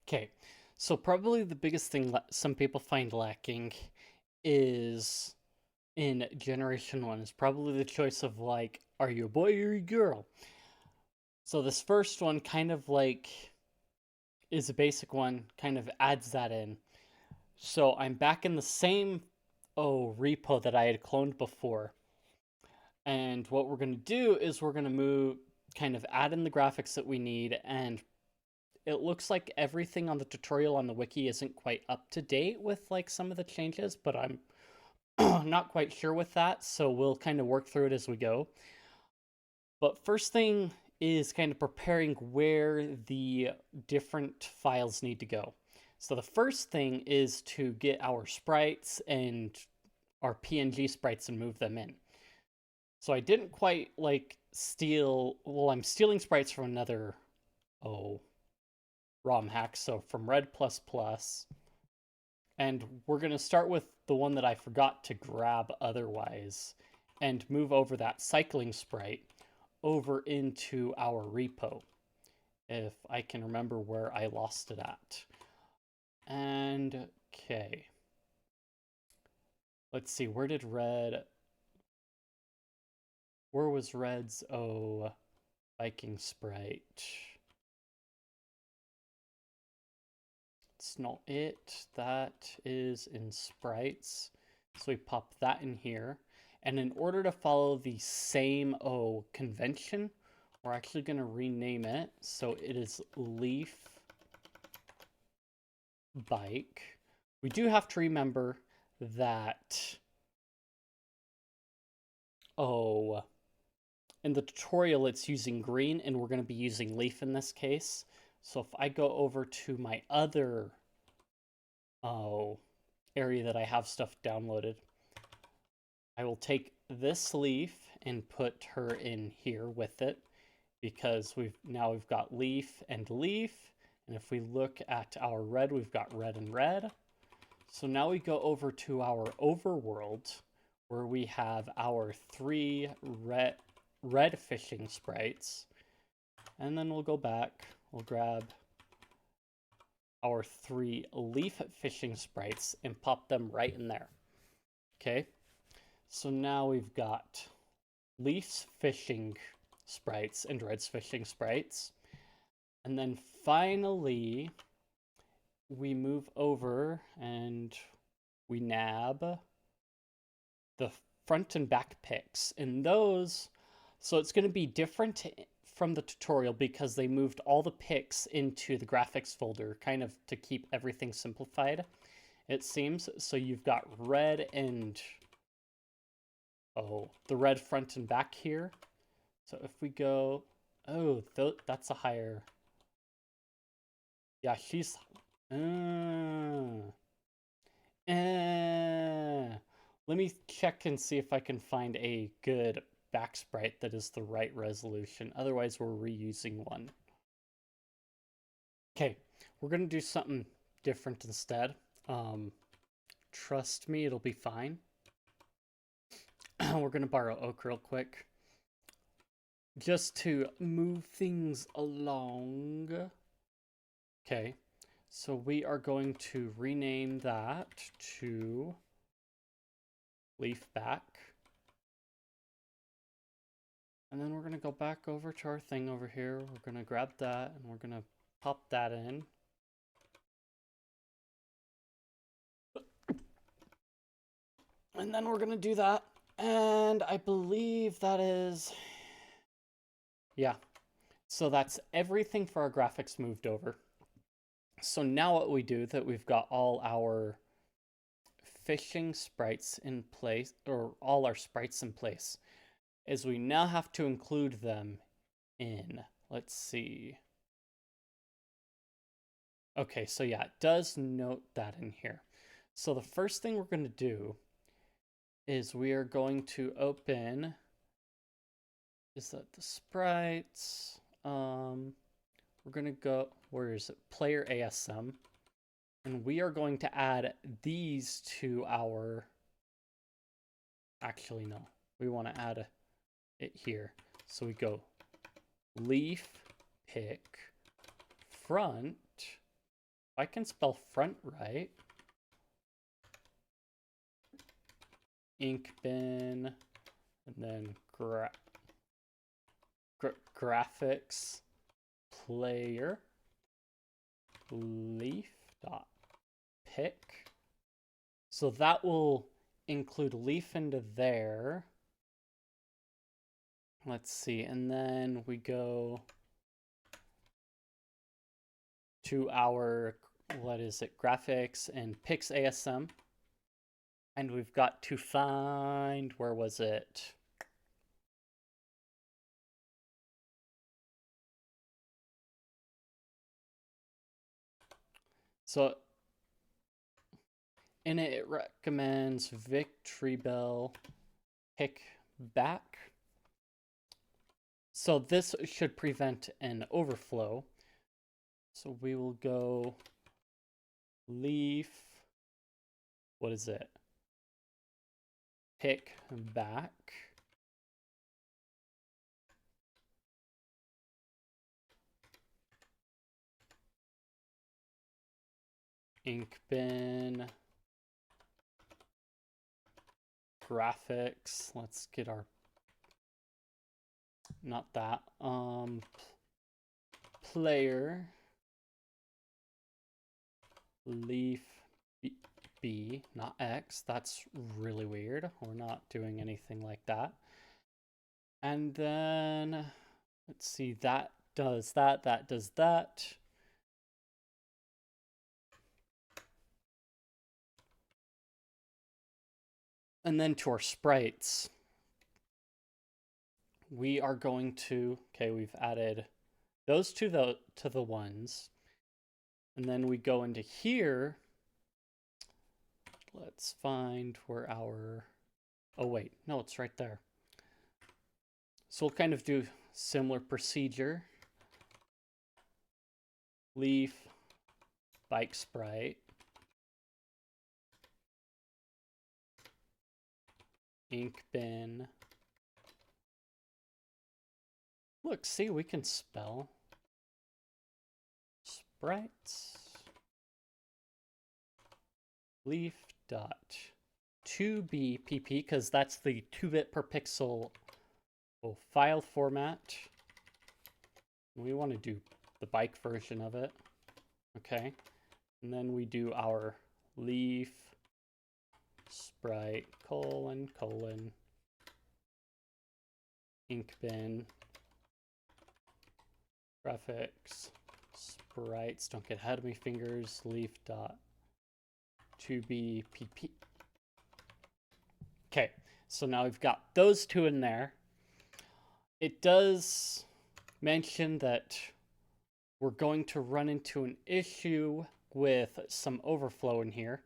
Okay, so probably the biggest thing some people find lacking is in Generation 1 is probably the choice of like, are you a boy or a girl? So this first one kind of like is a basic one, kind of adds that in. So I'm back in the same repo that I had cloned before. And what we're going to do is we're going to move, kind of add in the graphics that we need. And it looks like everything on the tutorial on the wiki isn't quite up to date with like some of the changes, but I'm not quite sure with that. So we'll kind of work through it as we go. But first thing is kind of preparing where the different files need to go. So the first thing is to get our sprites and our PNG sprites and move them in. So I didn't quite like well, I'm stealing sprites from another, Romhack, so from Red++, and we're going to start with the one that I forgot to grab otherwise, and move over that cycling sprite over into our repo, if I can remember where I lost it at. And, okay. Let's see, where was Red's, Viking sprite? It's not it. That is in sprites. So we pop that in here. And in order to follow the same convention, we're actually going to rename it. So it is Leaf Bike. We do have to remember that, in the tutorial it's using green and we're going to be using leaf in this case. So if I go over to my other area that I have stuff downloaded, I will take this leaf and put her in here with it, because we've got leaf and leaf, and if we look at our red, we've got red and red. So now we go over to our overworld where we have our 3 red fishing sprites, and then we'll go back, we'll grab our 3 leaf fishing sprites and pop them right in there. Okay, so now we've got Leaf's fishing sprites and Red's fishing sprites. And then finally, we move over and we nab the front and back pics. And those, so it's going to be different from the tutorial because they moved all the pics into the graphics folder, kind of to keep everything simplified, it seems. So you've got red and, the red front and back here. So if we go, that's a higher, yeah, she's, let me check and see if I can find a good back sprite that is the right resolution. Otherwise, we're reusing one. Okay, we're going to do something different instead. Trust me, it'll be fine. We're going to borrow Oak real quick, just to move things along. Okay, so we are going to rename that to Leaf Back. And then we're going to go back over to our thing over here. We're going to grab that and we're going to pop that in. And then we're going to do that. And I believe that is, yeah. So that's everything for our graphics moved over. So now what we do, that we've got all our fishing sprites in place, or all our sprites in place, is we now have to include them in, let's see. Okay, so yeah, it does note that in here. So the first thing we're going to do is we are going to open, is that the sprites? We're going to go, where is it? Player ASM. And we are going to add these to our, actually no, we want to add it here. So we go leaf pick front, I can spell front right, ink bin, and then graphics player leaf dot pick. So that will include leaf into there. Let's see, and then we go to our, what is it, graphics and pix ASM. And we've got to find, where was it? So in it, it recommends Victory Bell pick back. So this should prevent an overflow. So we will go leaf, what is it? Pick back. Ink bin. Graphics. Let's get our, not that. Player. Leaf B, not X. That's really weird. We're not doing anything like that. And then, let's see, that does that, that does that. And then to our sprites, we are going to, okay, we've added those to the ones. And then we go into here. Let's find where our, oh wait, no, it's right there. So we'll kind of do similar procedure. Leaf, bike sprite, ink bin. Look, see, we can spell sprites. Leaf dot 2bpp, because that's the 2-bit per pixel file format. We want to do the bike version of it. Okay. And then we do our leaf sprite colon ink bin graphics sprites, don't get ahead of me fingers, leaf dot 2bpp. Okay, so now we've got those two in there. It does mention that we're going to run into an issue with some overflow in here.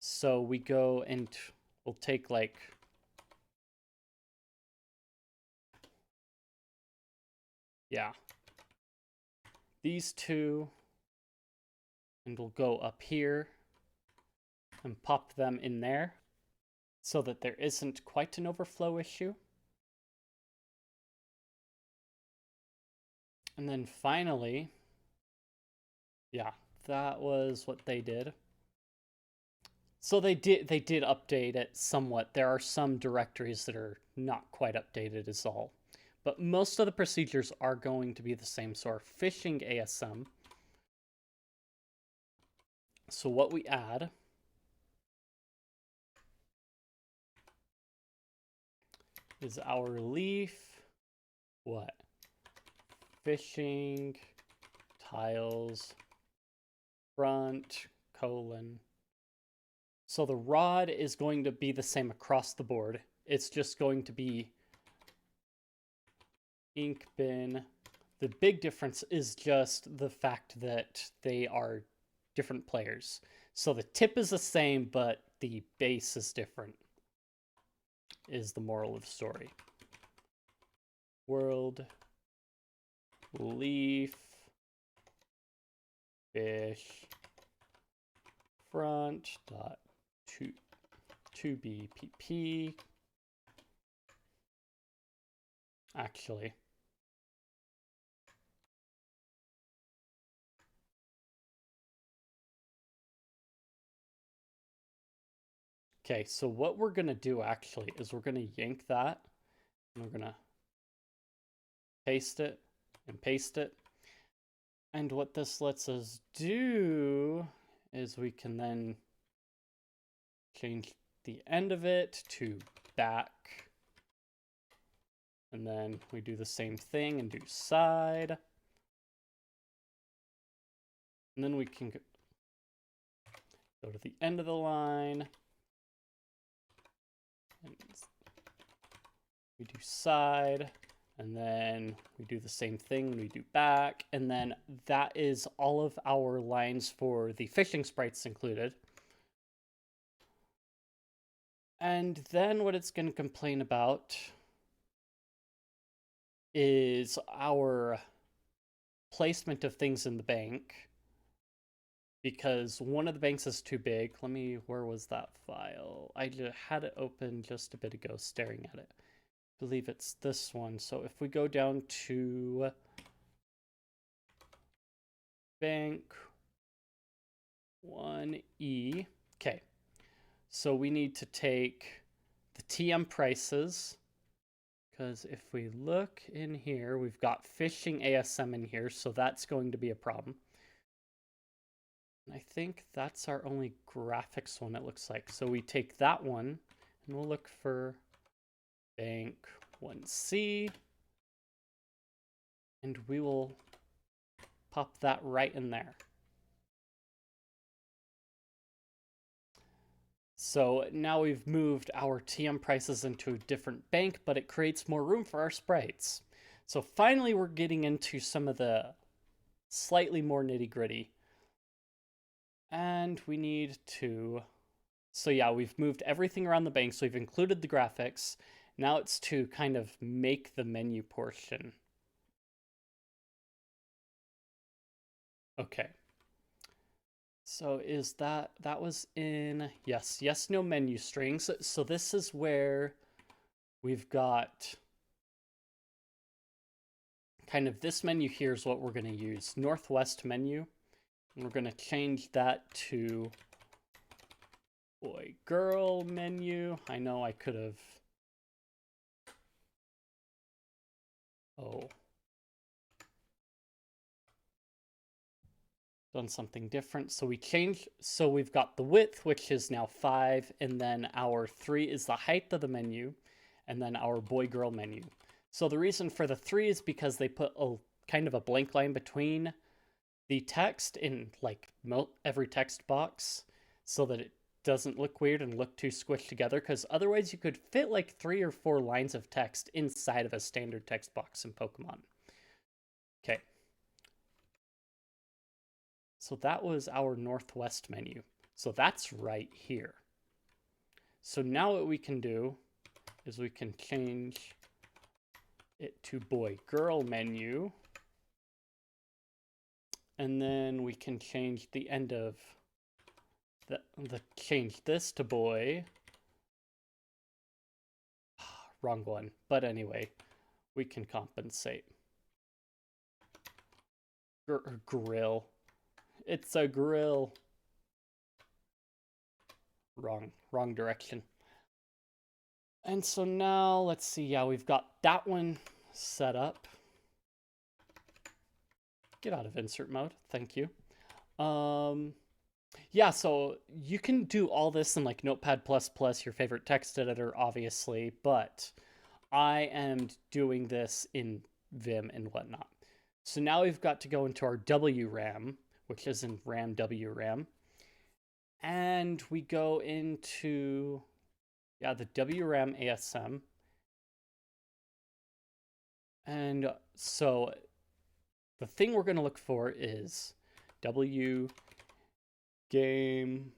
So we go and we'll take like, yeah, these two, and we'll go up here and pop them in there so that there isn't quite an overflow issue. And then finally, yeah, that was what they did. So they did update it somewhat. There are some directories that are not quite updated is all. But most of the procedures are going to be the same. So our phishing ASM. So what we add is our leaf, what? Phishing tiles front colon. So the rod is going to be the same across the board. It's just going to be ink bin. The big difference is just the fact that they are different players. So the tip is the same, but the base is different, is the moral of the story. World leaf fish front dot 2bpp. Actually, Okay, so what we're gonna do actually is we're gonna yank that and we're gonna paste it and paste it. And what this lets us do is we can then change the end of it to back. And then we do the same thing and do side. And then we can go to the end of the line. And we do side. And then we do the same thing, we do back. And then that is all of our lines for the fishing sprites included. And then what it's going to complain about is our placement of things in the bank, because one of the banks is too big. Where was that file? I had it open just a bit ago staring at it. I believe it's this one. So if we go down to bank 1E, okay. So we need to take the TM prices, because if we look in here, we've got fishing ASM in here, so that's going to be a problem. And I think that's our only graphics one, it looks like. So we take that one, and we'll look for bank 1C, and we will pop that right in there. So now we've moved our TM prices into a different bank, but it creates more room for our sprites. So finally we're getting into some of the slightly more nitty-gritty. And we need to... So yeah, we've moved everything around the bank, so we've included the graphics. Now it's to kind of make the menu portion. Okay. So is that was in, yes, no menu strings. So this is where we've got kind of this menu here is what we're going to use, Northwest menu. And we're going to change that to boy girl menu. I know I could have, done something different. So we change, so we've got the width, which is now 5, and then our 3 is the height of the menu, and then our boy girl menu. So the reason for the 3 is because they put a kind of a blank line between the text in like every text box so that it doesn't look weird and look too squished together, because otherwise you could fit like 3 or 4 lines of text inside of a standard text box in Pokemon. Okay. So that was our Northwest menu. So that's right here. So now what we can do is we can change it to boy girl menu. And then we can change the end of change this to boy. Wrong one. But anyway, we can compensate. Grill. It's a grill. Wrong direction. And so now, let's see, yeah, we've got that one set up. Get out of insert mode, thank you. Yeah, so you can do all this in like Notepad++, your favorite text editor, obviously, but I am doing this in Vim and whatnot. So now we've got to go into our WRAM, which is in RAM WRAM. And we go into, yeah, the WRAM ASM. And so the thing we're going to look for is W game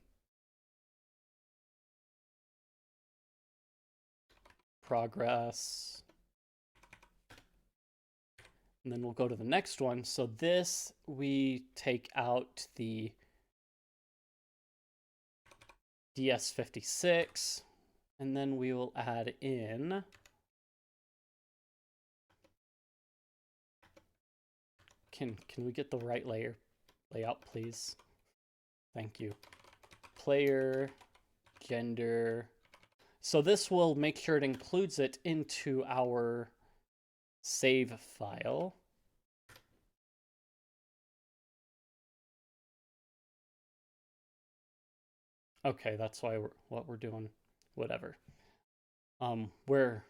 progress. And then we'll go to the next one. So this, we take out the DS56, and then we will add in can we get the right layout, please? Thank you. Player gender. So this will make sure it includes it into our save file. Okay, that's why what we're doing. Whatever. We're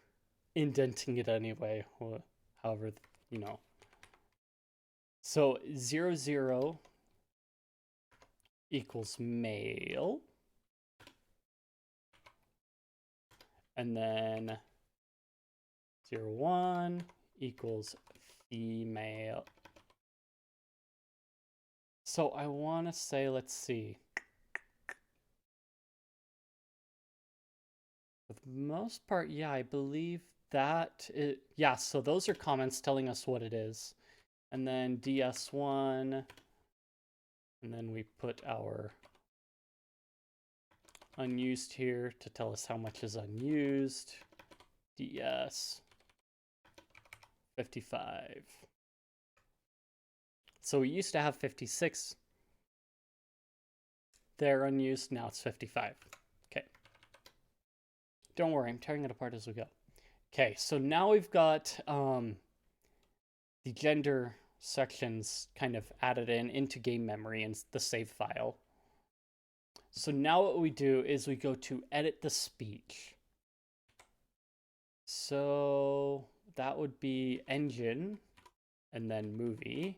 indenting it anyway. However, you know. So 00 equals male. And then 01 equals female. So I want to say, let's see. For the most part, yeah, I believe that yeah, so those are comments telling us what it is. And then DS1, and then we put our unused here to tell us how much is unused. DS 55. So we used to have 56 there unused, now it's 55. Okay. Don't worry, I'm tearing it apart as we go. Okay, so now we've got the gender sections kind of added into game memory in the save file. So now what we do is we go to edit the speech. So that would be engine, and then movie,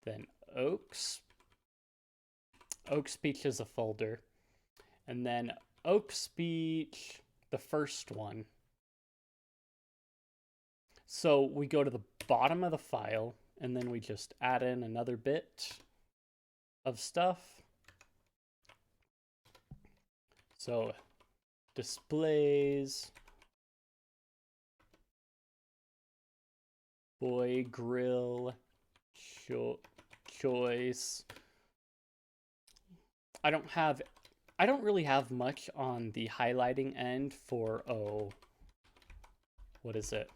then Oaks. Oak speech is a folder, and then Oak speech, the first one. So we go to the bottom of the file, and then we just add in another bit of stuff. So displays, boy grill choice. I don't really have much on the highlighting end for, what is it?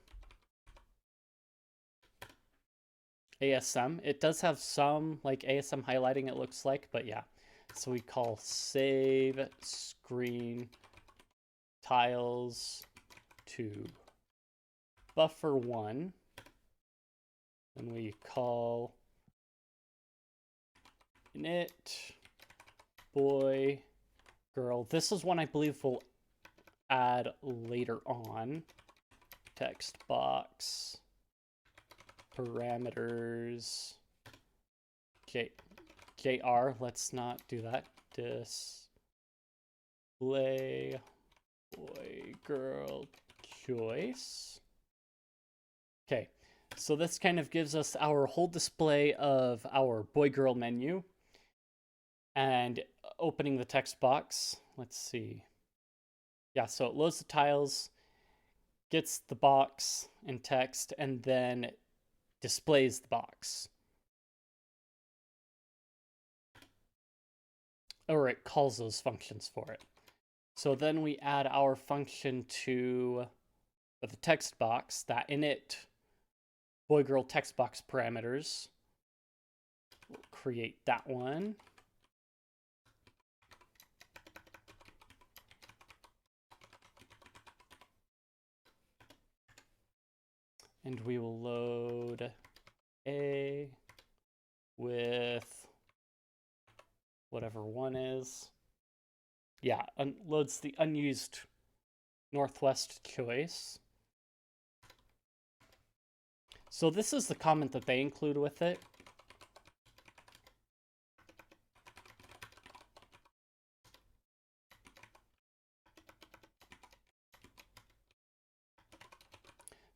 ASM. It does have some like ASM highlighting, it looks like, but yeah. So we call save screen tiles to buffer1. And we call init boy girl. This is one I believe we'll add later on. Text box parameters JR. Let's not do that. Display boy girl choice. Okay, so this kind of gives us our whole display of our boy girl menu. And opening the text box, let's see. Yeah, so it loads the tiles, gets the box and text, and then displays the box. Or it calls those functions for it. So then we add our function to the text box, that init boy girl text box parameters. We'll create that one. And we will load A with whatever one is. Yeah, loads the unused Northwest choice. So this is the comment that they include with it.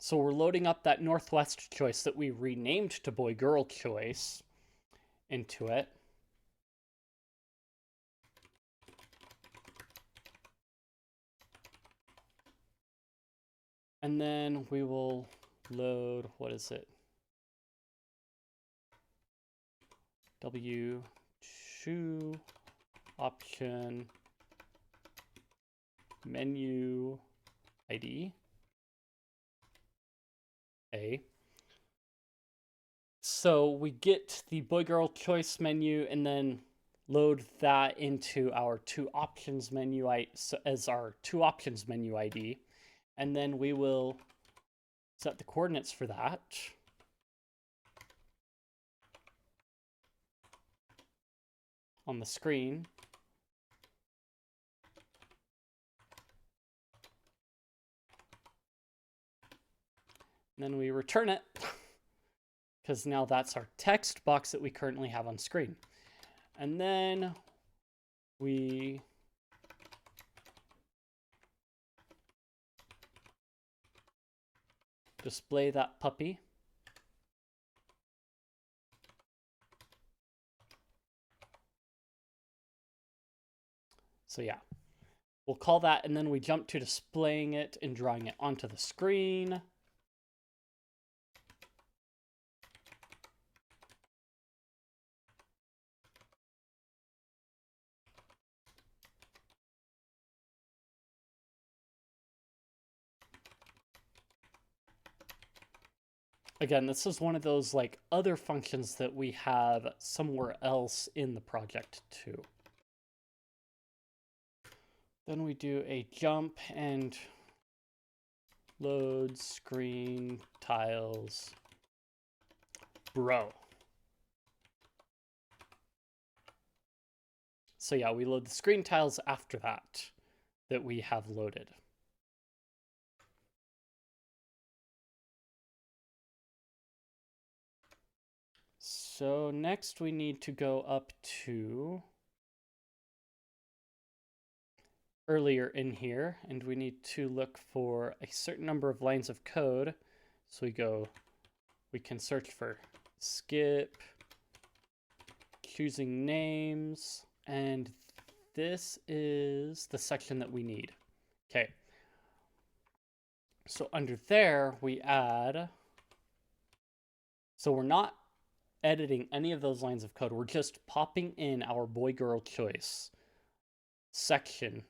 So we're loading up that Northwest choice that we renamed to boy girl choice into it. And then we will load, what is it? W2 option menu ID A. So we get the boy girl choice menu and then load that into our two options menu as our two options menu ID, and then we will set the coordinates for that. On the screen. And then we return it because now that's our text box that we currently have on screen. And then we display that puppy. So yeah, we'll call that, and then we jump to displaying it and drawing it onto the screen. Again, this is one of those like other functions that we have somewhere else in the project too. Then we do a jump and load screen tiles bro. So yeah, we load the screen tiles after that we have loaded. So next we need to go up to earlier in here, and we need to look for a certain number of lines of code. So we can search for skip, choosing names, and this is the section that we need. Okay. So under there, we add, so we're not editing any of those lines of code. We're just popping in our boy-girl choice section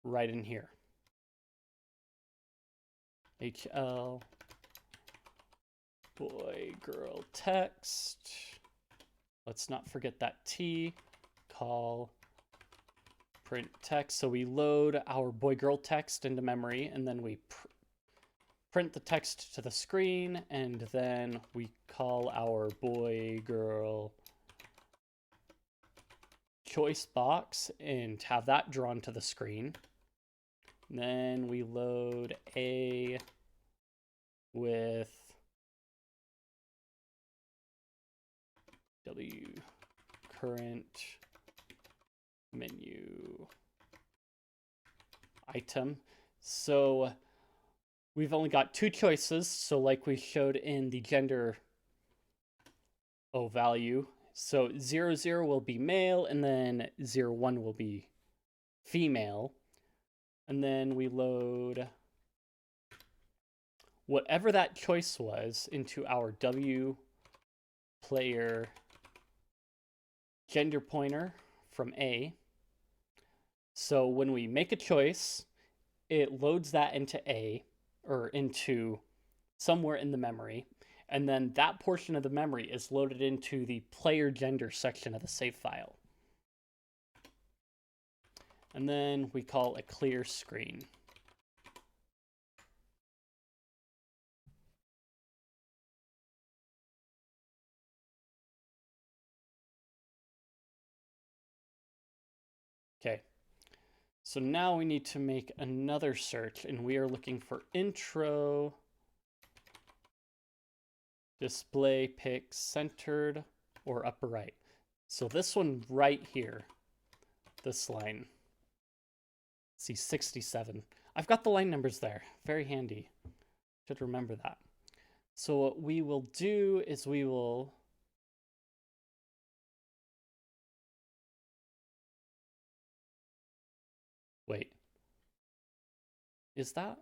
right in here. HL boy-girl text. Let's not forget that T. Call print text. So we load our boy-girl text into memory, and then we print the text to the screen, and then we call our boy-girl choice box and have that drawn to the screen. And then we load A with W current menu item. So we've only got two choices. So like we showed in the gender value. So 00 will be male, and then 01 will be female. And then we load whatever that choice was into our W player gender pointer from A. So when we make a choice, it loads that into A, or into somewhere in the memory, and then that portion of the memory is loaded into the player gender section of the save file. And then we call a clear screen. Okay, so now we need to make another search, and we are looking for intro display pic centered or upper right. So this one right here, this line, see 67. I've got the line numbers there, very handy. Should remember that. So what we will do is we will wait. Is that?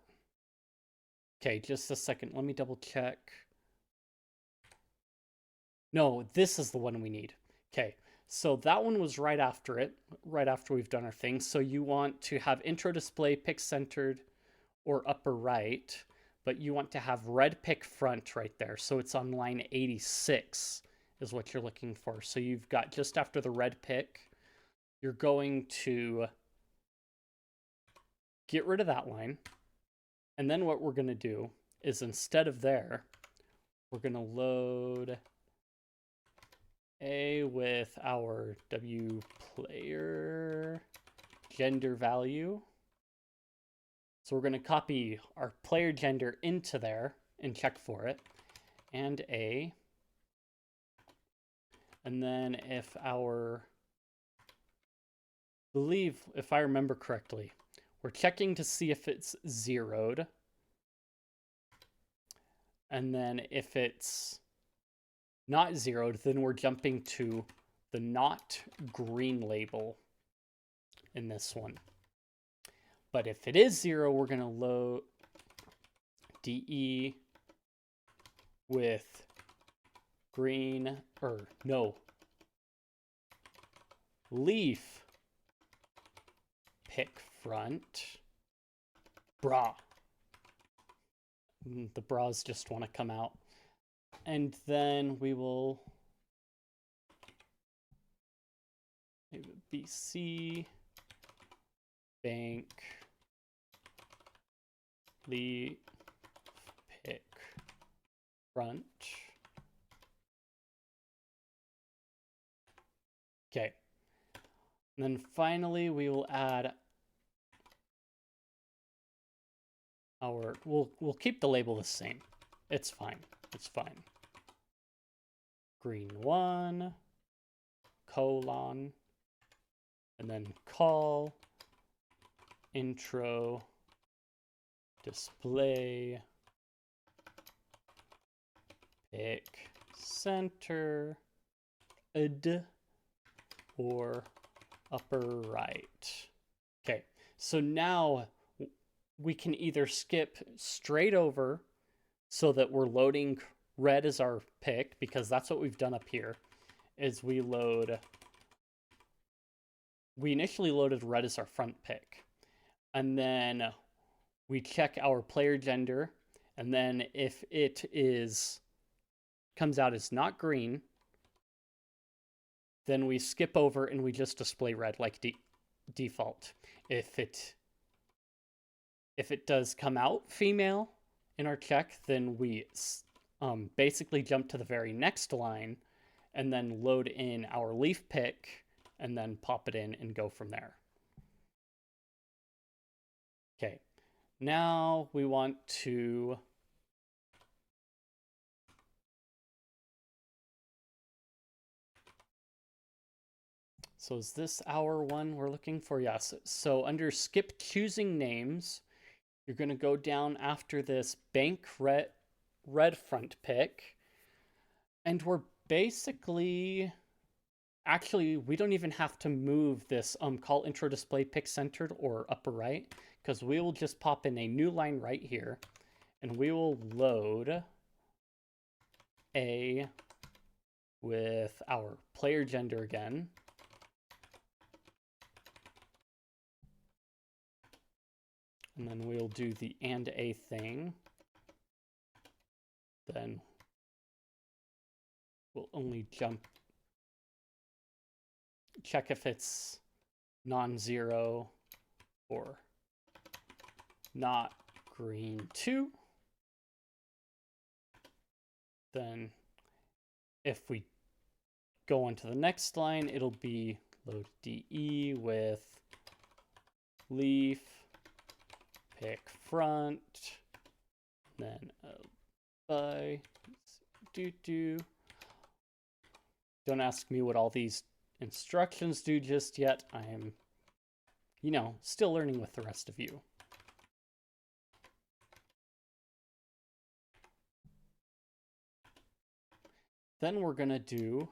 Okay, just a second. Let me double check. No, this is the one we need. Okay, so that one was right after it, right after we've done our thing. So you want to have intro display pic centered or upper right, but you want to have red pic front right there. So it's on line 86 is what you're looking for. So you've got just after the red pick, you're going to get rid of that line. And then what we're going to do is instead of there, we're going to load A with our W player gender value. So we're going to copy our player gender into there and check for it. And A. And then if our, I believe, if I remember correctly, we're checking to see if it's zeroed. And then if it's not zeroed, then we're jumping to the not green label in this one. But if it is 0, we're going to load DE with green, or no, leaf pick front bra. The bras just want to come out. And then we will BC bank leaf pick front. Okay. And then finally we will add our, we'll keep the label the same. It's fine. It's fine. Green 1, colon, and then call, intro, display, pick, center, or upper right. Okay, so now we can either skip straight over so that we're loading red as our pick, because that's what we've done up here, is we initially loaded red as our front pick. And then we check our player gender, and then if it comes out as not green, then we skip over and we just display red like default. If it does come out female in our check, then we basically jump to the very next line and then load in our leaf pick and then pop it in and go from there. Okay, now we want to so is this our one we're looking for? Yes. So under skip choosing names, you're going to go down after this bank red front pick. And we're basically, actually, we don't even have to move this call intro display pick centered or upper right, because we will just pop in a new line right here, and we will load A with our player gender again. And then we'll do the and A thing. Then we'll only check if it's non-zero or not green 2. Then if we go on to the next line, it'll be load DE with leaf pick front, then by Don't ask me what all these instructions do just yet. I am, still learning with the rest of you. Then we're going to do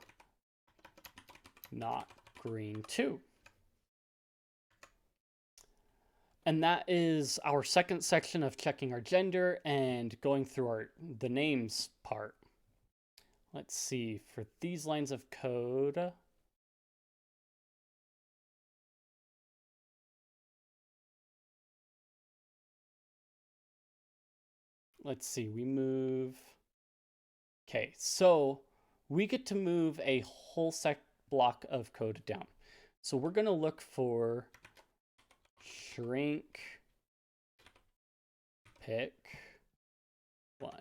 not green 2. And that is our second section of checking our gender and going through the names part. Let's see, for these lines of code, let's see, we move. Okay, so we get to move a whole block of code down. So we're going to look for shrink pick 1.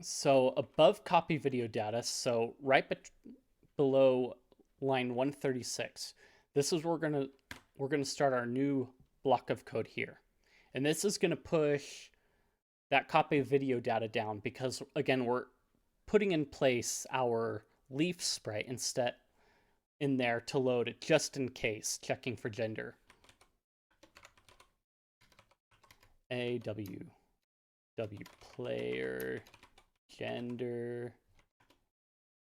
So above copy video data, so right below line 136, this is where we're gonna start our new block of code here. And this is gonna push that copy of video data down because again, we're putting in place our leaf sprite instead in there to load it just in case, checking for gender. W player gender,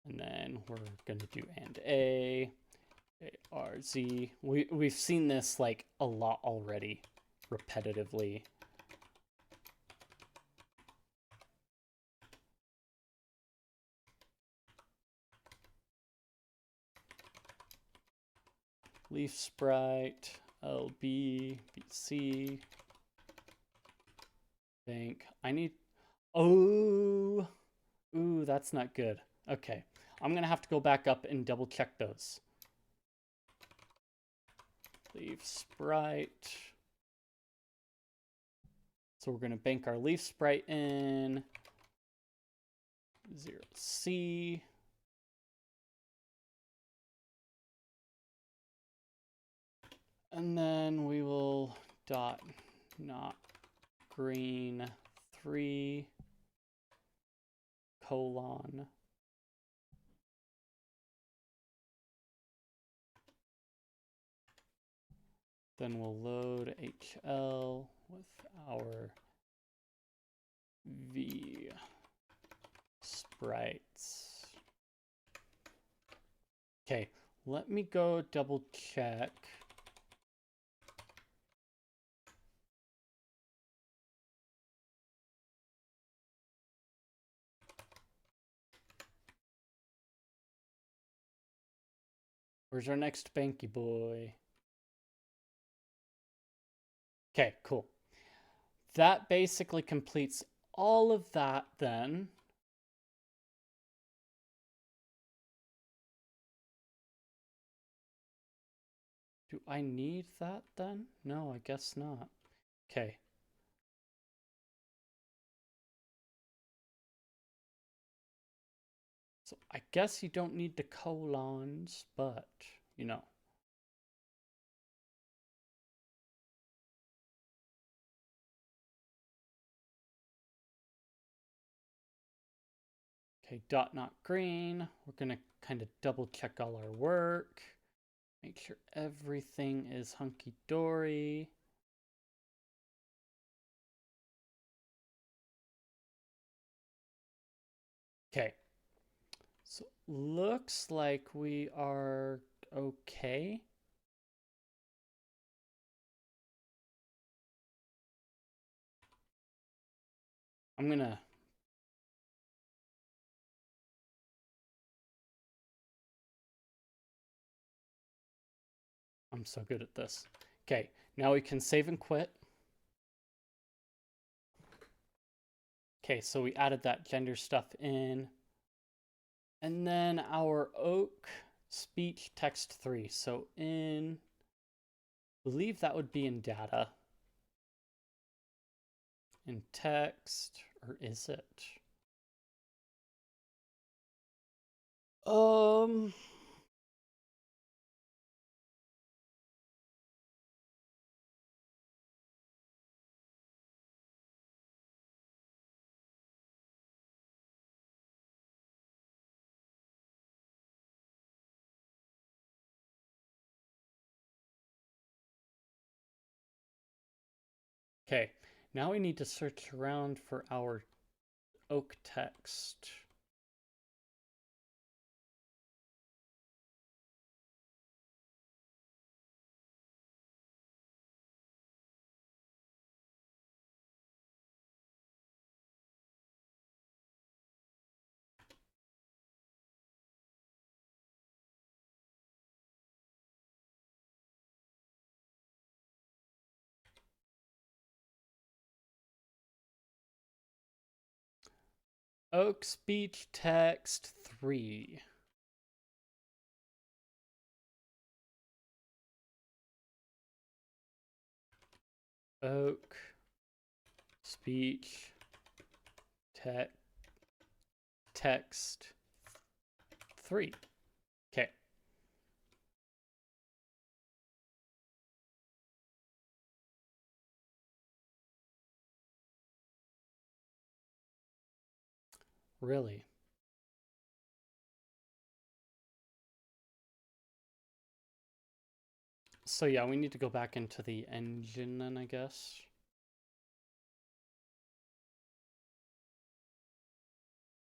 and then we're going to do and ARZ. We've seen this like a lot already, repetitively. Leaf sprite, LB, BC, bank. I need, oh, ooh, that's not good. Okay, I'm gonna have to go back up and double check those. Leaf sprite. So we're gonna bank our leaf sprite in 0C. And then we will dot not green 3 colon then we'll load HL with our V sprites. Okay, let me go double check. Where's our next banky boy? Okay, cool. That basically completes all of that then. Do I need that then? No, I guess not. Okay. So I guess you don't need the colons, but, you know. Okay, dot not green. We're going to kind of double check all our work. Make sure everything is hunky-dory. Okay. So looks like we are okay. I'm gonna I'm so good at this. Okay, now we can save and quit. Okay, so we added that gender stuff in. And then our oak speech text 3. So in, I believe that would be in data. In text, or is it? Okay, now we need to search around for our oak text. Oak speech text 3. Oak speech text 3. Okay. Really? So yeah, we need to go back into the engine then, I guess.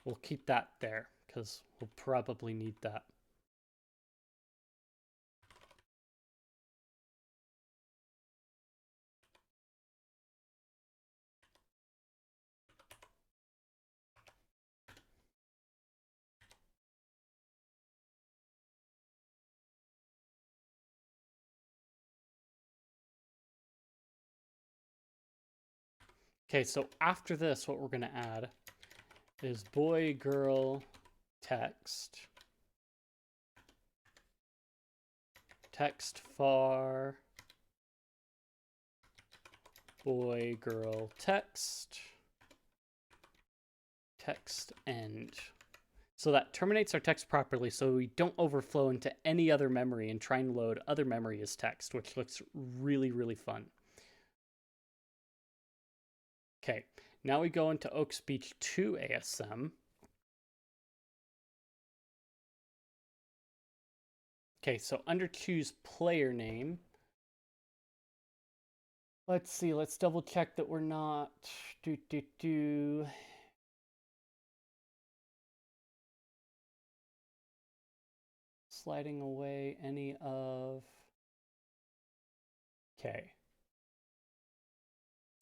We'll keep that there, because we'll probably need that. Okay, so after this, what we're going to add is boy, girl, text. Text far, boy, girl, text. Text end. So that terminates our text properly so we don't overflow into any other memory and try and load other memory as text, which looks really, really fun. Okay, now we go into Oak Speech 2 ASM. Okay, so under choose player name, let's see, let's double check that we're not sliding away any of. Okay.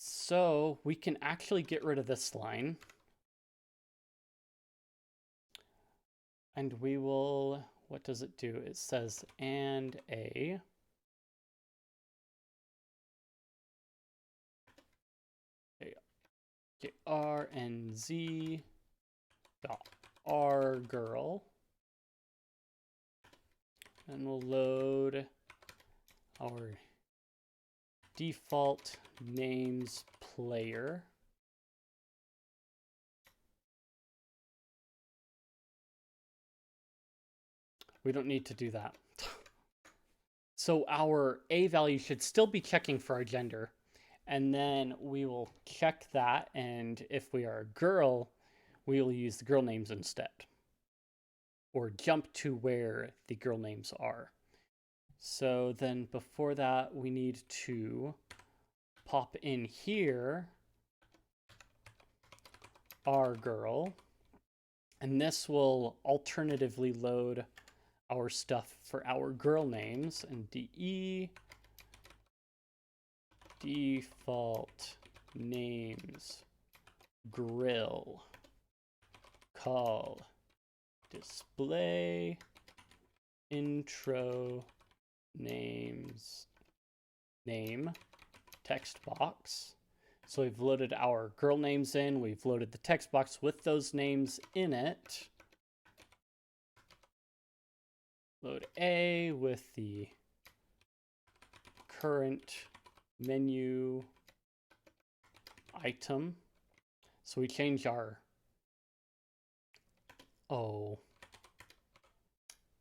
So we can actually get rid of this line. And we will, what does it do? It says and a. Okay, R and Z dot R girl. And we'll load our default names player. We don't need to do that. So our A value should still be checking for our gender. And then we will check that. And if we are a girl, we will use the girl names instead. Or jump to where the girl names are. So then before that, we need to pop in here our girl. And this will alternatively load our stuff for our girl names. And DE default names grill call display intro names name text box. So we've loaded our girl names in, we've loaded the text box with those names in it. Load A with the current menu item. So we change our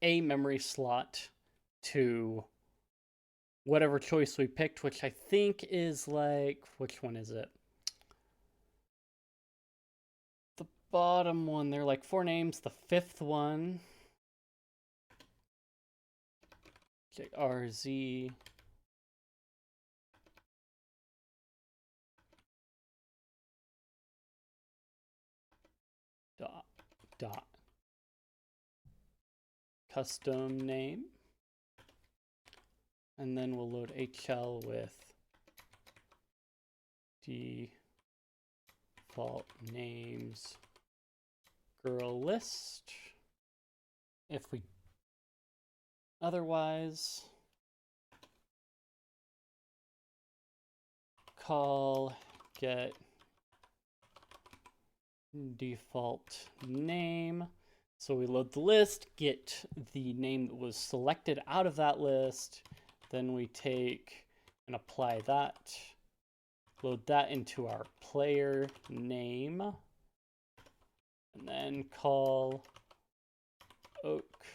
A memory slot to whatever choice we picked, which I think is like, which one is it? The bottom one, they're like 4 names. The 5th one, JRZ dot custom name. And then we'll load HL with default names girl list. If we otherwise call get default name. So we load the list, get the name that was selected out of that list. Then we take and apply that, load that into our player name, and then call oak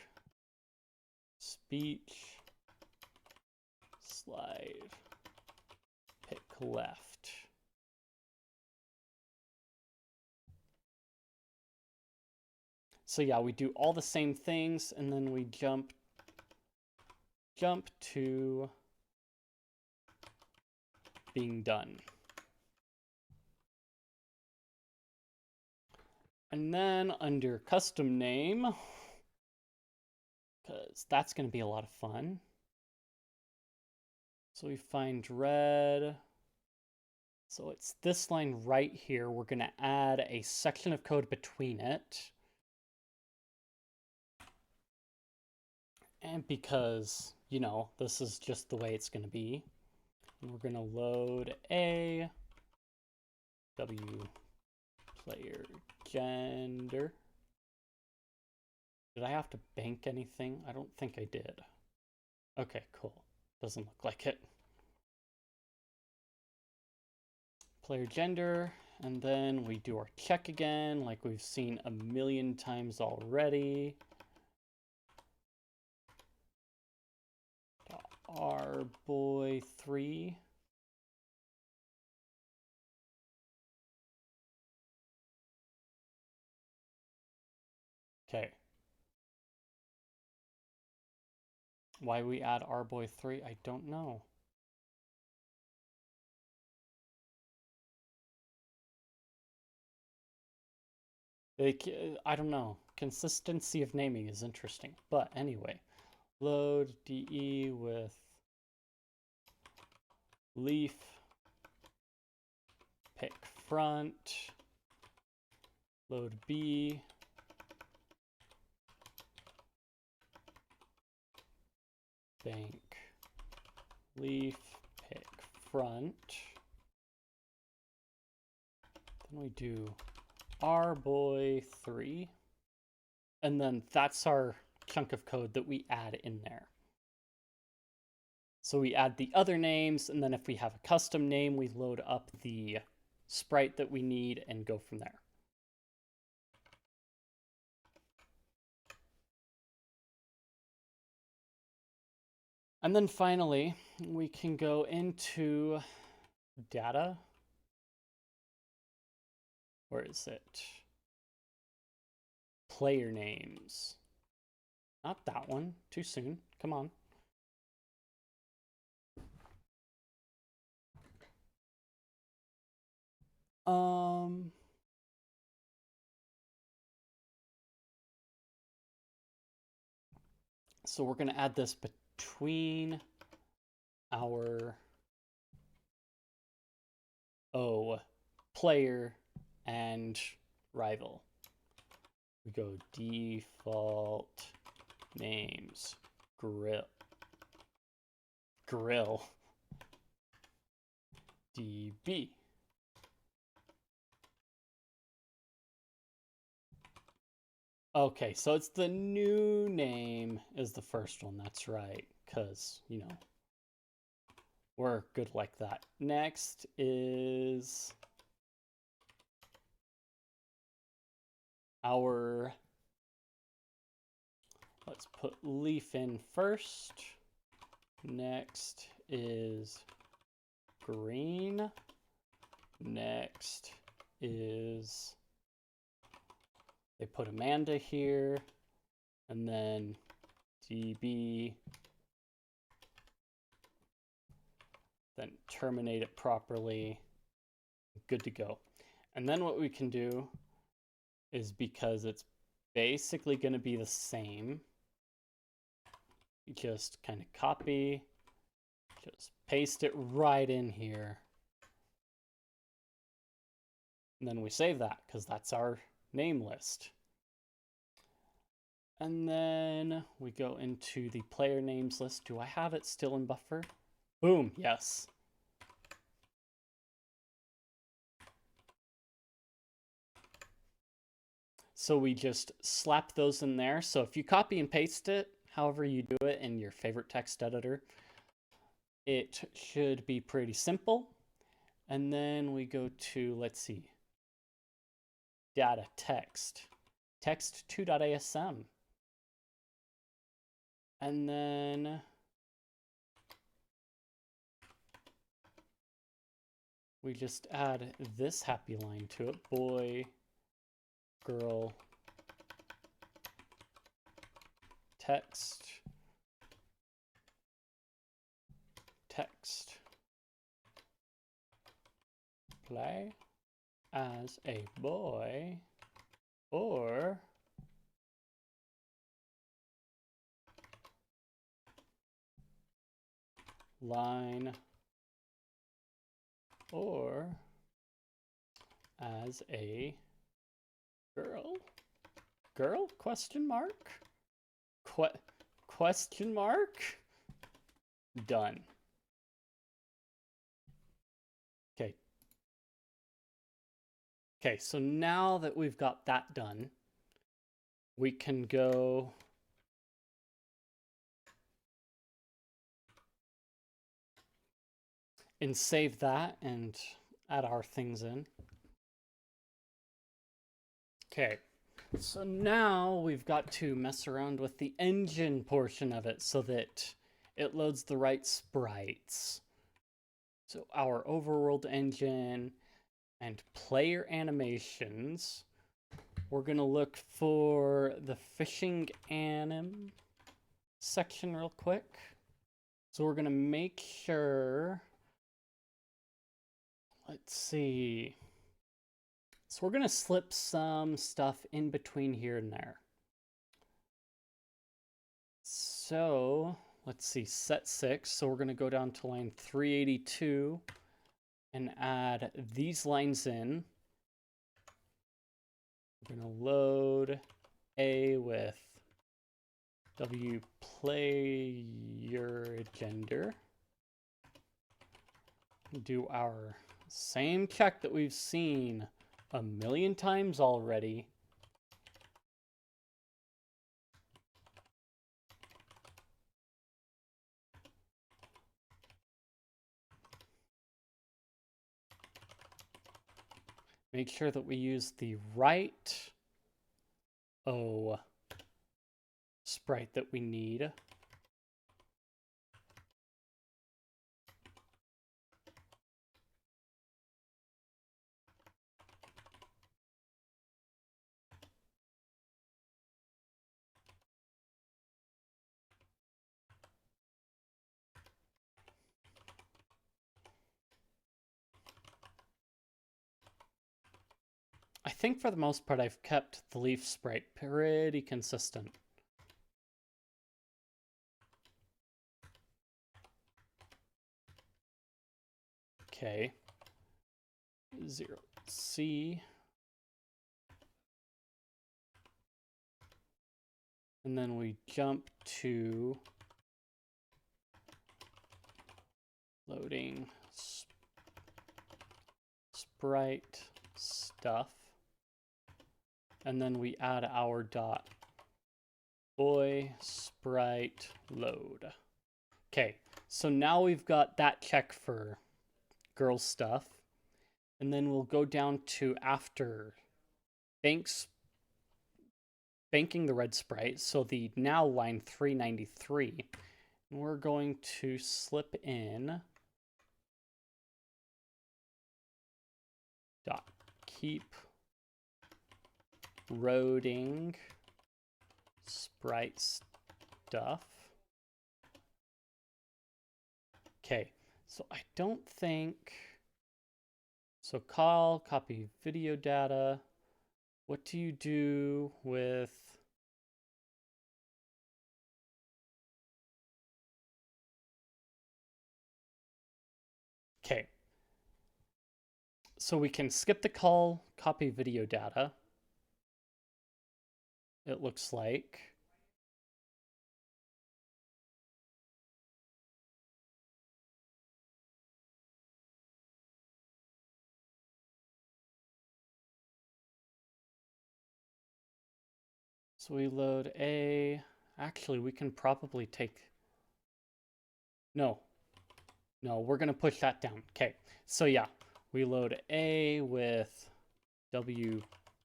speech slide pick left. So yeah, we do all the same things, and then we jump to being done. And then under custom name, because that's going to be a lot of fun. So we find red. So it's this line right here. We're going to add a section of code between it. And because, you know, this is just the way it's going to be. And we're going to load a W player gender. Did I have to bank anything? I don't think I did. Okay, cool. Doesn't look like it. Player gender, and then we do our check again, like we've seen a million times already. Our boy 3. Okay. Why we add our boy 3, I don't know. I don't know. Consistency of naming is interesting. But anyway, load DE with leaf pick front, load B, bank leaf pick front. Then we do our boy 3, and then that's our chunk of code that we add in there. So we add the other names, and then if we have a custom name, we load up the sprite that we need and go from there. And then finally, we can go into data. Where is it? Player names. Not that one. Too soon. Come on. So we're going to add this between our player and rival. We go default names grill DB. Okay, so it's the new name is the first one. That's right, because, you know, we're good like that. Next is our, let's put leaf in first. Next is green. Next is, they put Amanda here, and then DB, then terminate it properly. Good to go. And then what we can do is, because it's basically going to be the same, you just kind of copy, just paste it right in here. And then we save that because that's our name list. And then we go into the player names list. Do I have it still in buffer? Boom, yes. So we just slap those in there. So if you copy and paste it, however you do it in your favorite text editor, it should be pretty simple. And then we go to, let's see, data text, text2.asm. And then we just add this happy line to it, boy, girl, text, play as a boy, or line, or as a girl? Girl? Question mark? Question mark? Done. Okay. Okay, so now that we've got that done, we can go and save that and add our things in. Okay, so now we've got to mess around with the engine portion of it so that it loads the right sprites. So our overworld engine and player animations, we're gonna look for the fishing anim section real quick. So we're gonna make sure, let's see. So we're gonna slip some stuff in between here and there. So let's see, set 6. So we're gonna go down to line 382 and add these lines in. We're gonna load A with W player gender. Do our same check that we've seen a million times already. Make sure that we use the right sprite that we need. I think for the most part I've kept the leaf sprite pretty consistent. Okay. 0C. And then we jump to loading sprite stuff. And then we add our dot boy sprite load. Okay, so now we've got that check for girl stuff. And then we'll go down to after banking the red sprite, so the now line 393. And we're going to slip in dot keep loading sprite stuff. Okay, so I don't think, so call, copy video data. What do you do with, okay. So we can skip the call, copy video data. It looks like. So we load A. Actually, we can probably take... No, we're going to push that down. Okay, so yeah, we load A with W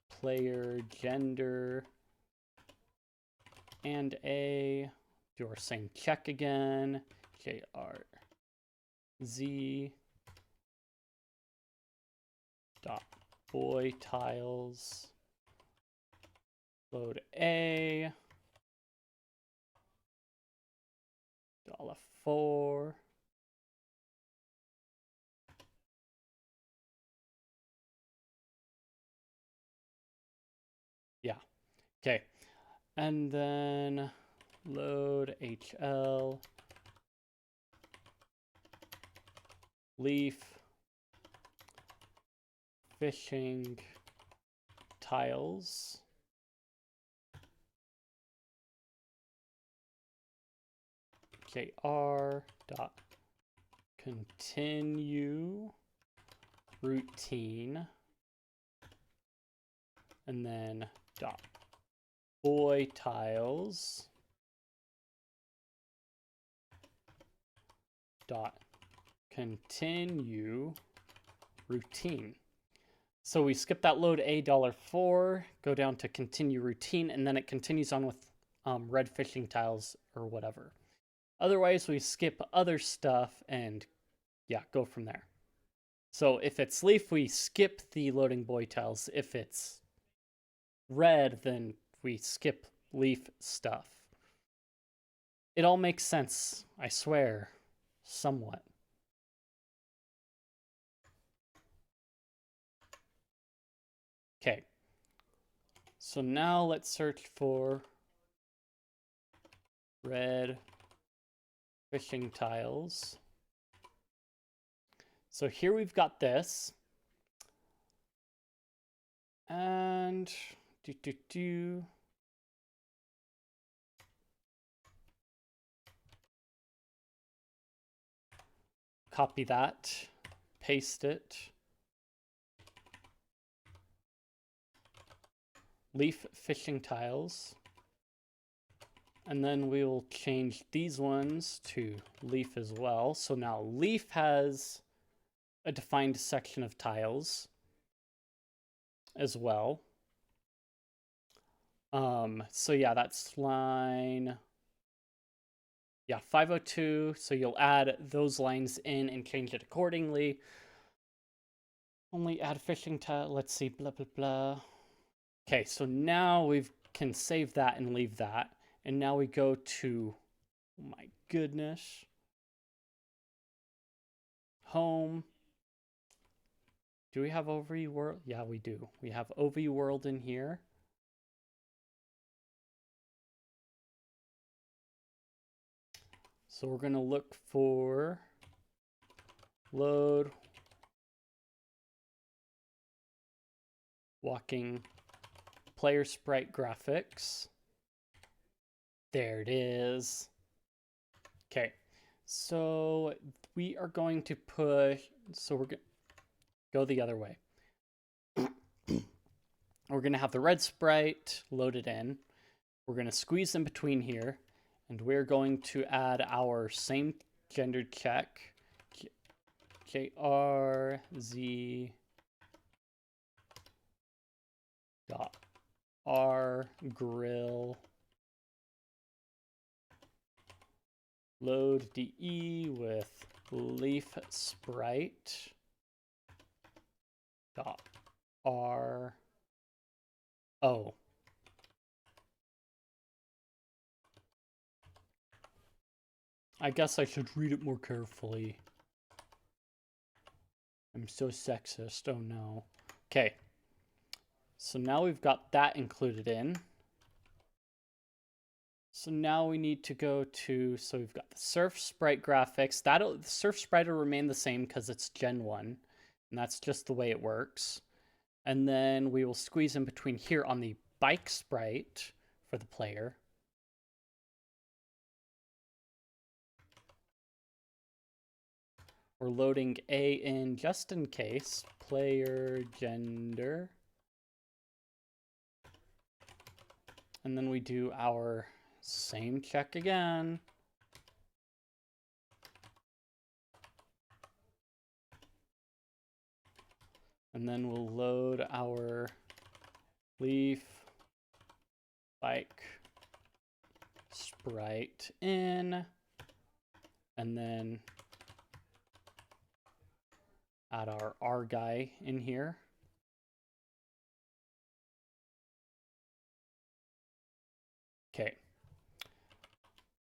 player gender and A. Do our same check again. JRZ dot boy tiles load A $4. Yeah. Okay. And then load HL leaf fishing tiles JR dot continue routine and then dot boy tiles dot continue routine. So we skip that load A $4, go down to continue routine, and then it continues on with red fishing tiles or whatever. Otherwise, we skip other stuff and yeah, go from there. So if it's leaf, we skip the loading boy tiles. If it's red, then we skip leaf stuff. It all makes sense, I swear, somewhat. Okay, so now let's search for red fishing tiles. So here we've got this. And copy that, paste it. Leaf fishing tiles. And then we will change these ones to leaf as well. So now leaf has a defined section of tiles as well. So yeah, that's line, 502. So you'll add those lines in and change it accordingly. Only add fishing tile, let's see, blah, blah, blah. Okay, so now we can save that and leave that. And now we go to, oh my goodness, home. Do we have OV World? Yeah, we do. We have OV World in here. So we're going to look for load walking player sprite graphics. There it is. Okay, so we are going to push, so we're going to go the other way. We're going to have the red sprite loaded in. We're going to squeeze in between here, and we're going to add our same gender check, JRZ dot R grill load DE with leaf sprite dot R O. I guess I should read it more carefully. I'm so sexist. Oh no. Okay. So now we've got that included in. So now we need to go to, so we've got the surf sprite graphics. The surf sprite will remain the same because it's Gen 1. And that's just the way it works. And then we will squeeze in between here on the bike sprite for the player. We're loading A in just in case. Player gender And then we do our same check again. And then we'll load our leaf, bike, sprite in, and then add our R guy in here. Okay.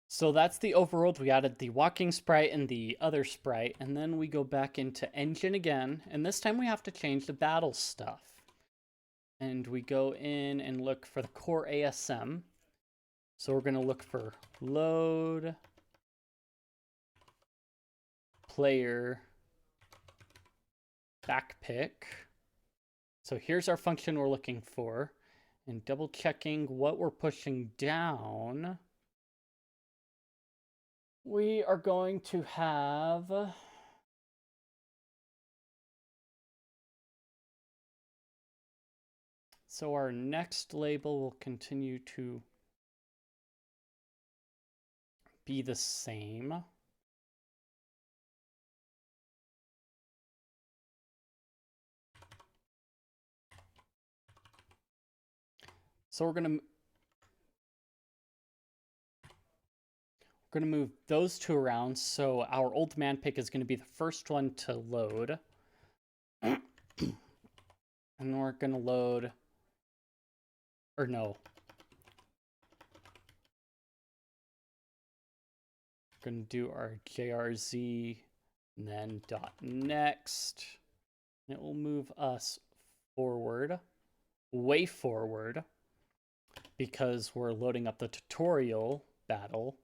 So that's the overworld. We added the walking sprite and the other sprite, and then we go back into engine again, and this time we have to change the battle stuff. And we go in and look for the core ASM. So we're going to look for load player backpick. So here's our function we're looking for, and double checking what we're pushing down. We are going to have so our next label will continue to be the same. So we're going to move those two around. So our old man pick is going to be the first one to load. And we're going to load, or no. We're going to do our JRZ and then dot next. And it will move us forward, way forward, because we're loading up the tutorial battle.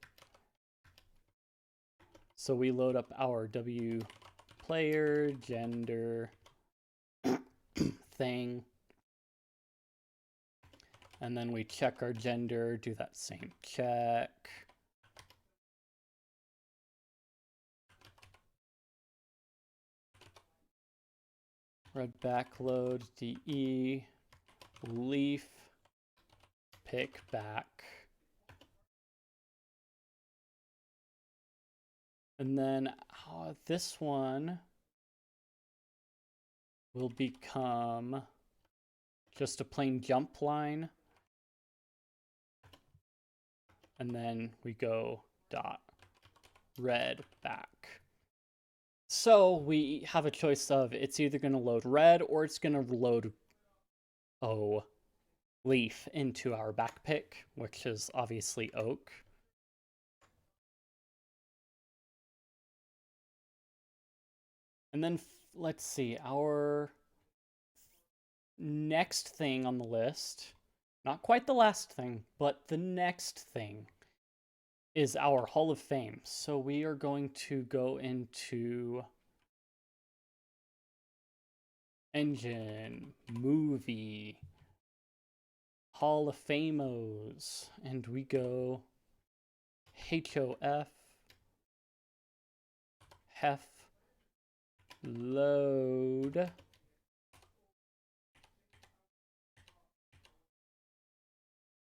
So we load up our W player gender thing. And then we check our gender, do that same check. Red backload, DE, leaf, pick back. And then this one will become just a plain jump line. And then we go dot red back. So we have a choice of it's either going to load red or it's going to load leaf into our back pick, which is obviously oak. And then let's see, our next thing on the list, not quite the last thing, but the next thing is our Hall of Fame. So we are going to go into engine, movie, Hall of Famos, and we go HOF, hef, load.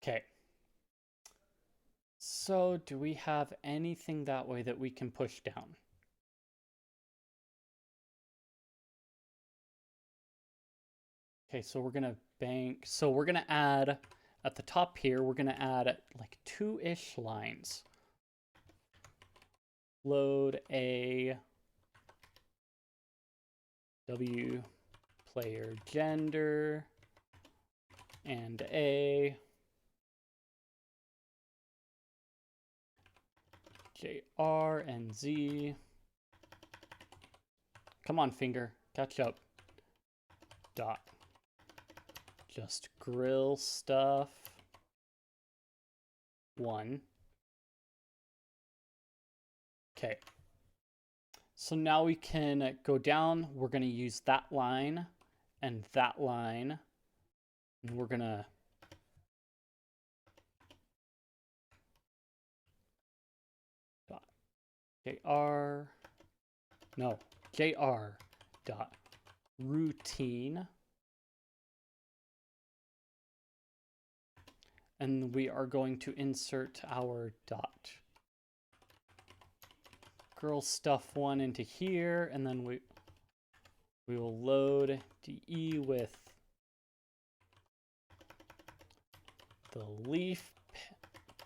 Okay. So do we have anything that way that we can push down? Okay, so we're gonna bank. So we're gonna add at the top here, we're gonna add like 2-ish lines. Load a W player gender and a JR and Z. Come on, finger, catch up. Dot. Just grill stuff. 1. Okay. So now we can go down. We're going to use that line and that line. And we're going to JR, no, JR dot routine. And we are going to insert our dot girl stuff one into here, and then we will load DE with the leaf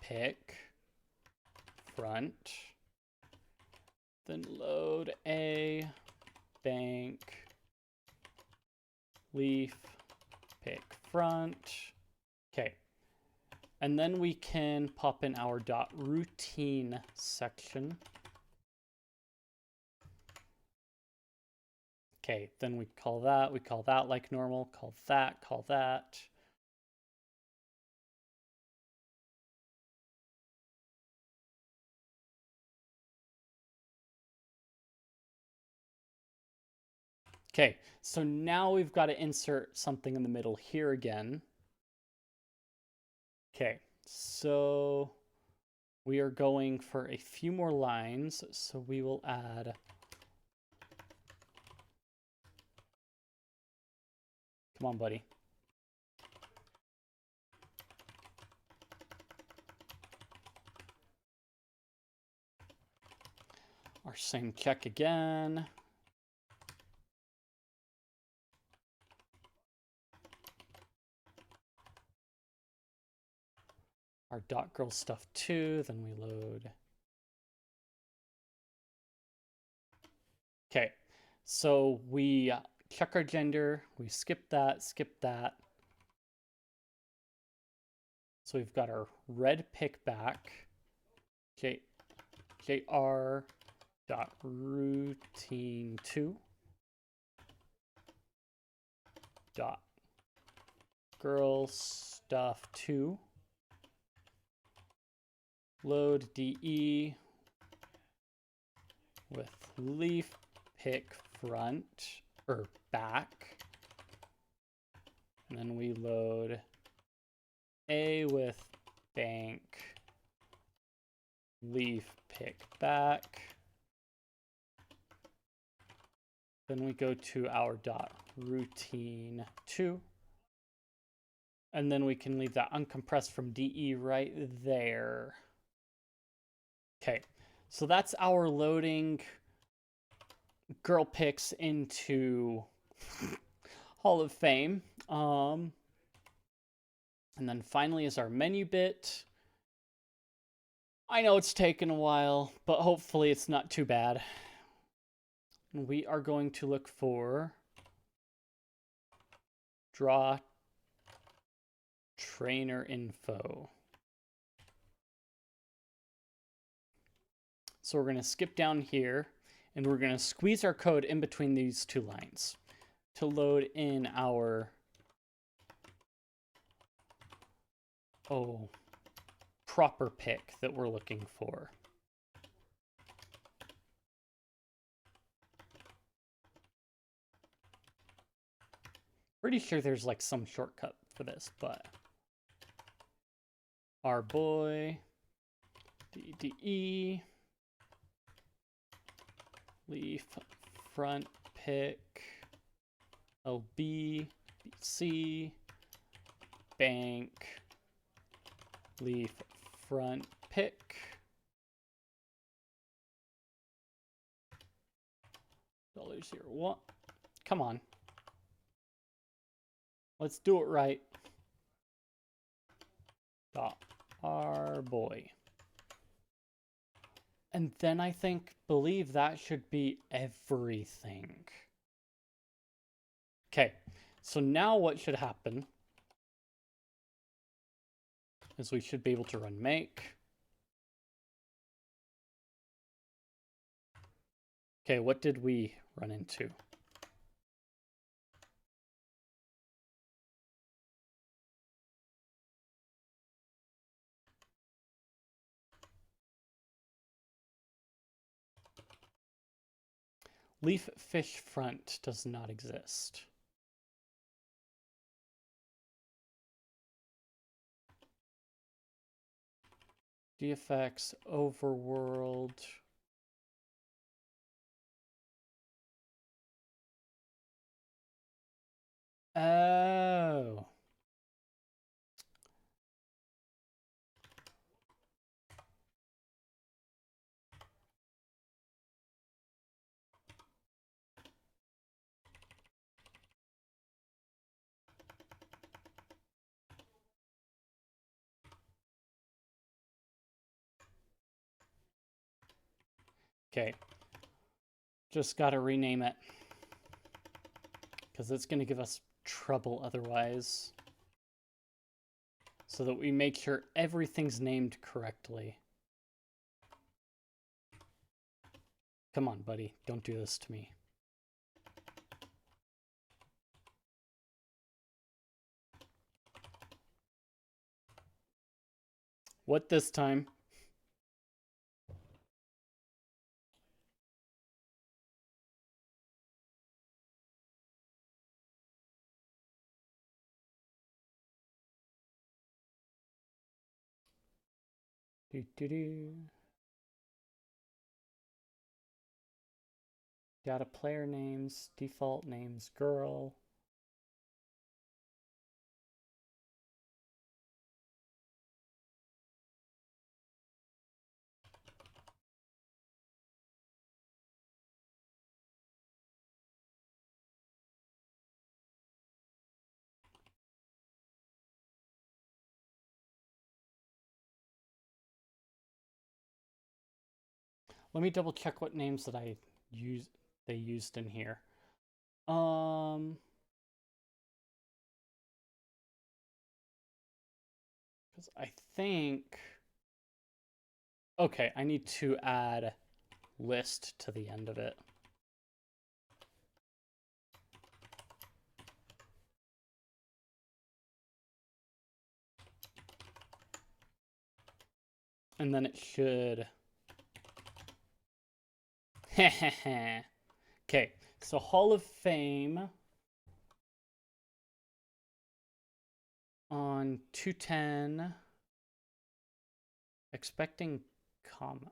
pick front, then load a bank leaf pick front. Okay. And then we can pop in our dot routine section. Okay, then we call that like normal, call that. Okay, so now we've got to insert something in the middle here again. Okay, so we are going for a few more lines, so we will add come on, buddy. Our same check again. Our dot girl stuff too, then we load. Okay, so we check our gender, we skip that. So we've got our red pick back, jr dot routine 2 dot girl stuff 2 load de with leaf pick front or back, and then we load a with bank leaf pick back. Then we go to our dot routine 2, and then we can leave that uncompressed from DE right there. Okay, so that's our loading girl picks into Hall of Fame. And then finally is our menu bit. I know it's taken a while, but hopefully it's not too bad. And we are going to look for draw trainer info. So we're going to skip down here, and we're going to squeeze our code in between these two lines to load in our proper pick that we're looking for. Pretty sure there's like some shortcut for this, but our boy DDE leaf front pick LB BC bank leaf front pick $01. Come on. Let's do it right. Our boy. And then I believe that should be everything. Okay, so now what should happen is we should be able to run make. Okay, what did we run into? Leaf fish front does not exist. DFX overworld. Oh. Okay. Just gotta rename it. Because it's gonna give us trouble otherwise. So that we make sure everything's named correctly. Come on, buddy. Don't do this to me. What this time? Data player names, default names, girl. Let me double check what names that they used in here. Because I think, okay, I need to add list to the end of it. And then it should. Okay, so Hall of Fame on 210. Expecting comma.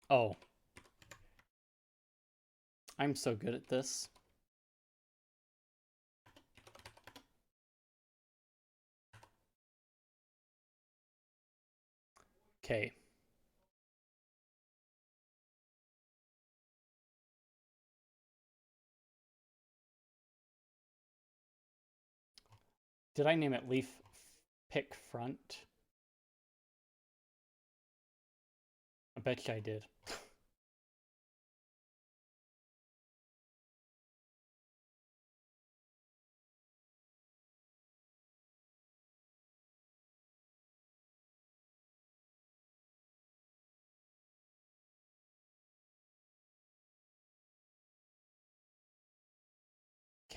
Oh. I'm so good at this. Okay. Did I name it Leaf Pick Front? I bet you I did.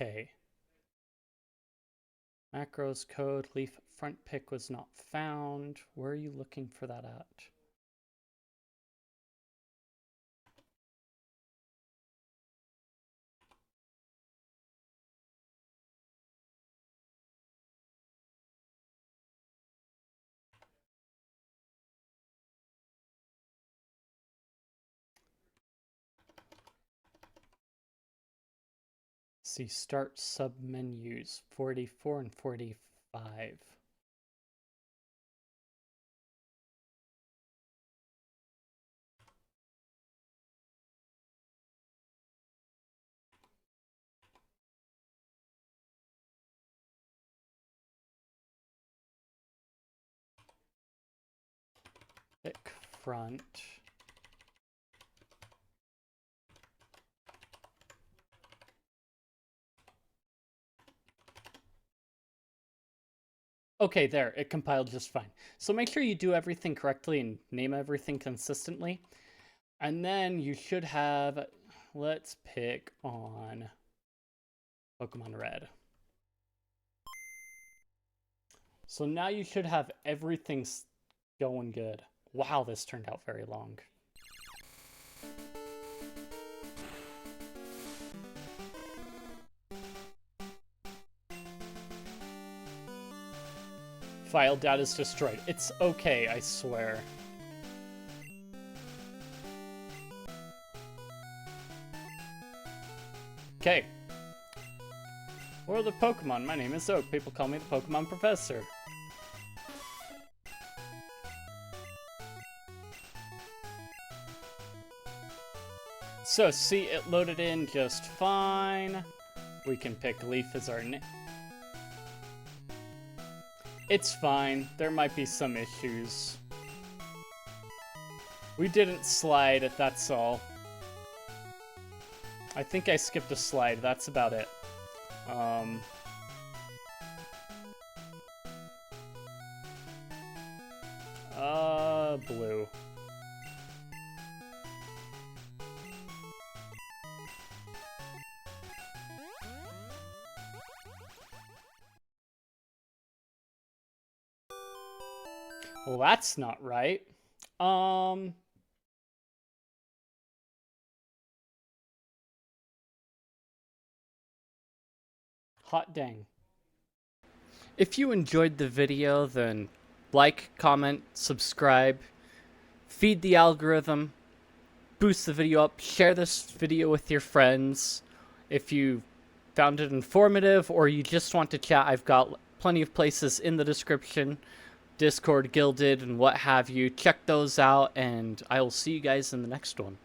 Okay. Macros code, leaf front pick was not found. Where are you looking for that at? See, start submenus 44 and 45. Pick front. Okay, there, it compiled just fine. So make sure you do everything correctly and name everything consistently. And then you should have, let's pick on Pokemon Red. So now you should have everything going good. Wow, this turned out very long. File data is destroyed. It's okay, I swear. Okay. World of Pokemon, my name is Oak. People call me the Pokemon Professor. So see, it loaded in just fine. We can pick leaf as our name. It's fine. There might be some issues. We didn't slide, that's all. I think I skipped a slide, that's about it. Blue. Well, that's not right. Hot dang. If you enjoyed the video, then like, comment, subscribe, feed the algorithm, boost the video up, share this video with your friends. If you found it informative or you just want to chat, I've got plenty of places in the description. Discord, Guilded, and what have you. Check those out, and I will see you guys in the next one.